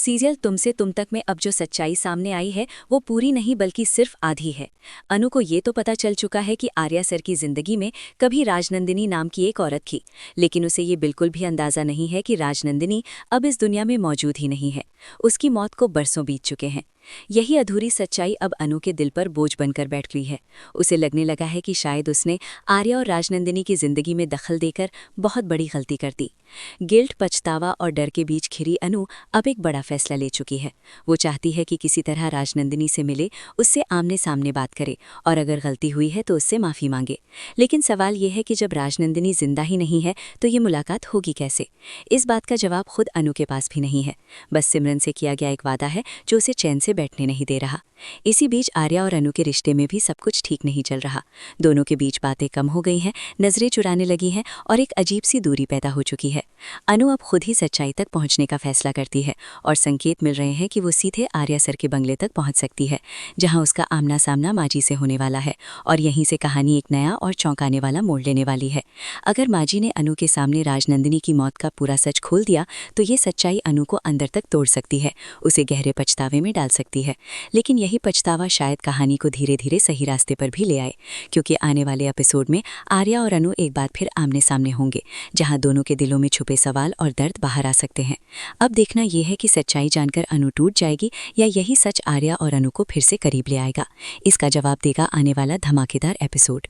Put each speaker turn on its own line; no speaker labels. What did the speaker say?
Serial तुमसे तुम तक में अब जो सच्चाई सामने आई है वो पूरी नहीं बल्कि सिर्फ आधी है। अनु को ये तो पता चल चुका है कि आर्या सर की जिंदगी में कभी राजनंदिनी नाम की एक औरत थी, लेकिन उसे ये बिल्कुल भी अंदाजा नहीं है कि राजनंदिनी अब इस दुनिया में मौजूद ही नहीं है। उसकी मौत को बरसों बीत चुके हैं। यही अधूरी सच्चाई अब अनु के दिल पर बोझ बनकर बैठ गई है। उसे लगने लगा है कि शायद उसने आर्या और राजनंदिनी की जिंदगी में दखल देकर बहुत बड़ी गलती कर दी। गिल्ट, पछतावा और डर के बीच घिरी अनु अब एक बड़ा फैसला ले चुकी है। वो चाहती है कि किसी तरह राजनंदिनी से मिले, उससे आमने सामने बात करे और अगर गलती हुई है तो उससे माफ़ी मांगे। लेकिन सवाल ये है कि जब राजनंदिनी जिंदा ही नहीं है तो ये मुलाकात होगी कैसे? इस बात का जवाब खुद अनु के पास भी नहीं है। बस सिमरन से किया गया एक वादा है जो उसे चैन से बैठने नहीं दे रहा। इसी बीच आर्या और अनु के रिश्ते में भी सब कुछ ठीक नहीं चल रहा। दोनों के बीच बातें कम हो गई हैं, नजरें चुराने लगी हैं और एक अजीब सी दूरी पैदा हो चुकी है। अनु अब खुद ही सच्चाई तक पहुंचने का फैसला करती है और संकेत मिल रहे हैं कि वो सीधे आर्या सर के बंगले तक पहुंच सकती है, जहां उसका आमना सामना माजी से होने वाला है और यहीं से कहानी एक नया और चौंकाने वाला मोड़ लेने वाली है। अगर माजी ने अनु के सामने राजनंदिनी की मौत का पूरा सच खोल दिया तो ये सच्चाई अनु को अंदर तक तोड़ सकती है, उसे गहरे पछतावे में डाल सकती है। लेकिन यही पछतावा शायद कहानी को धीरे धीरे सही रास्ते पर भी ले आए, क्योंकि आने वाले एपिसोड में आर्या और अनु एक बार फिर आमने सामने होंगे, जहां दोनों के दिलों में छुपे सवाल और दर्द बाहर आ सकते हैं। अब देखना यह है कि सच्चाई जानकर अनु टूट जाएगी या यही सच आर्या और अनु को फिर से करीब ले आएगा। इसका जवाब देगा आने वाला धमाकेदार एपिसोड।